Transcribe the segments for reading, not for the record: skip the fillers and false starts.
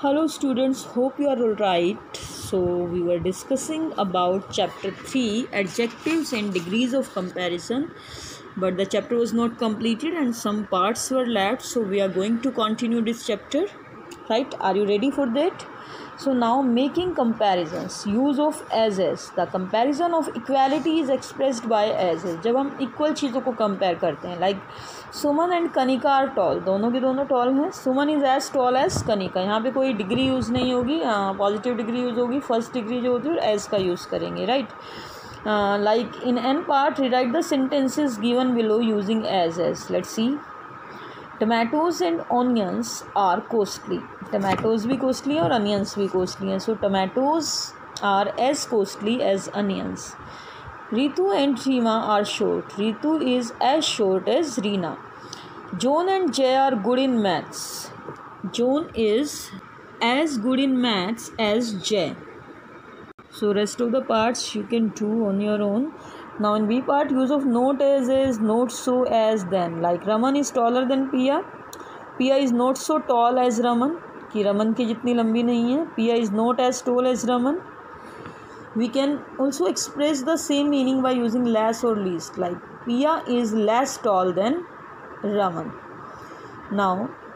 Hello students, hope you are all right. So we were discussing about chapter 3 adjectives and degrees of comparison, but the chapter was not completed and some parts were left, so we are going to continue this chapter. Right, are you ready for that? So now making comparisons, use of as. The comparison of equality is expressed by as. जब हम equal चीज़ों को compare करते हैं, like Suman and Kanika are tall, दोनों के दोनों tall हैं. Suman is as tall as Kanika. यहाँ पे कोई डिग्री यूज़ नहीं होगी, पॉजिटिव डिग्री यूज़ होगी, फर्स्ट डिग्री जो होती है एज का यूज़ करेंगे. Right, like in N part rewrite the sentences given below using as. Let's see. Tomatoes and onions are costly. Tomatoes भी कॉस्टली हैं और अनियंस भी कॉस्टली हैं. सो tomatoes are as costly as onions. Ritu and Reema are short. Ritu is as short as Reena. John and Jay are good in maths. John is as good in maths as Jay. So rest of the parts you can do on your own. Now in B part, use of not as is, not so as then. Like Raman is taller than Pia. Pia is not so tall as Raman. कि रमन की जितनी लंबी नहीं है. Pia is not as tall as Raman. We can also express the same meaning by using less or least. Like Pia is less tall than Raman. Now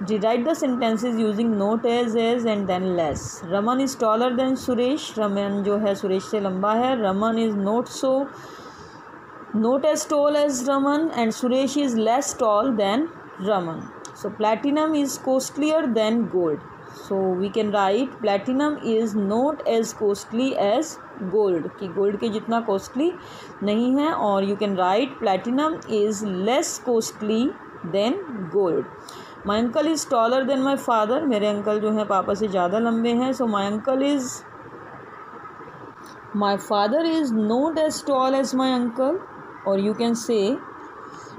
rewrite the sentences using not as and then less. Raman is taller than Suresh. Raman जो है सुरेश से लंबा है. Raman is not as tall as Raman and Suresh is less tall than Raman. So platinum is costlier than gold. So we can write platinum is not as costly as gold, कि gold के जितना costly नहीं है. और you can write platinum is less costly than gold. My uncle is taller than my father. मेरे uncle जो हैं पापा से ज़्यादा लंबे हैं. So my father is not as tall as my uncle. Or you can say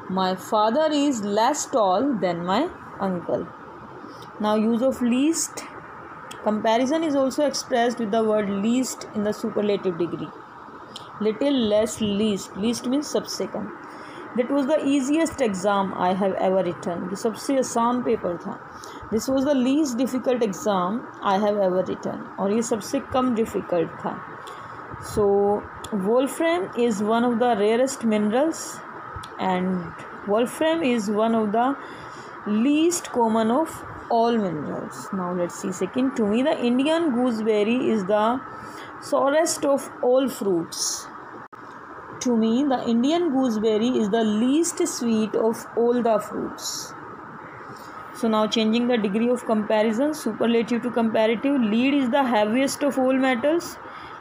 my father is less tall than my uncle. Now use of least. Comparison is also expressed with the word least in the superlative degree. Little, less, least. Least means सबसे कम. That was the easiest exam I have ever written. ये सबसे आसान paper था. This was the least difficult exam I have ever written. और ये सबसे कम difficult था. So wolfram is one of the rarest minerals and wolfram is one of the least common of all minerals. Now let's see second. To me the Indian gooseberry is the sourest of all fruits. To me, the Indian gooseberry is the least sweet of all the fruits. So now changing the degree of comparison, superlative to comparative. Lead is the heaviest of all metals.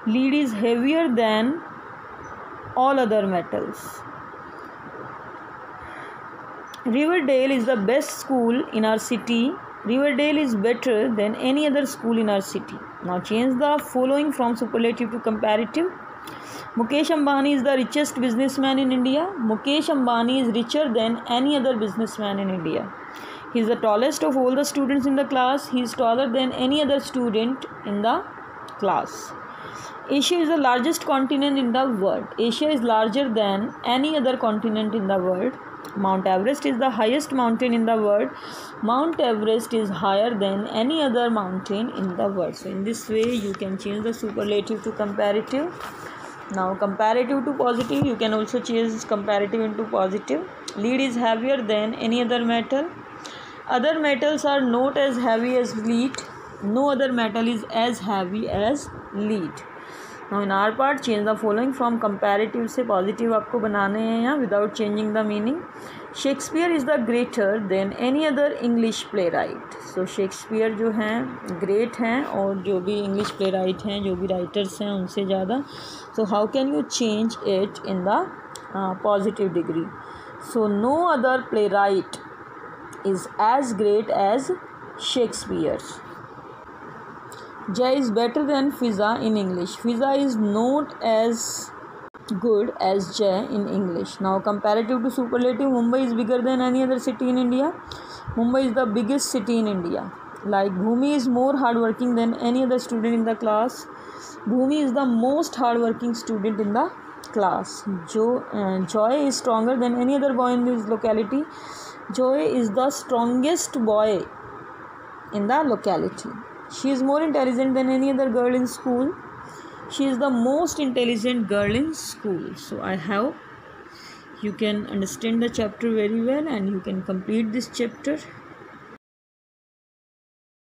Lead is heavier than all other metals. Riverdale is the best school in our city. Riverdale is better than any other school in our city. Now change the following from superlative to comparative. Mukesh Ambani is the richest businessman in India. Mukesh Ambani is richer than any other businessman in India. He is the tallest of all the students in the class. He is taller than any other student in the class. Asia is the largest continent in the world. Asia is larger than any other continent in the world. Mount Everest is the highest mountain in the world. Mount Everest is higher than any other mountain in the world. So in this way you can change the superlative to comparative. Now comparative to positive, you can also change comparative into positive. Lead is heavier than any other metal. Other metals are not as heavy as lead. No other metal is as heavy as lead. Now in our part, change the following from comparative से positive आपको बनाने हैं यहाँ without changing the meaning. Shakespeare is the greater than any other English playwright. So Shakespeare जो हैं great हैं और जो भी English playwright हैं, जो भी writers हैं उनसे ज़्यादा. So how can you change it in the positive degree? So no other playwright is as great as Shakespeare. Jay is better than Fiza in English. Fiza is not as good as Jay in English. Now comparative to superlative, Mumbai is bigger than any other city in India. Mumbai is the biggest city in India. Like Bhumi is more hardworking than any other student in the class. Bhumi is the most hardworking student in the class. Joy is stronger than any other boy in this locality. Joy is the strongest boy in the locality. She is more intelligent than any other girl in school. She is the most intelligent girl in school. So I hope you can understand the chapter very well and you can complete this chapter.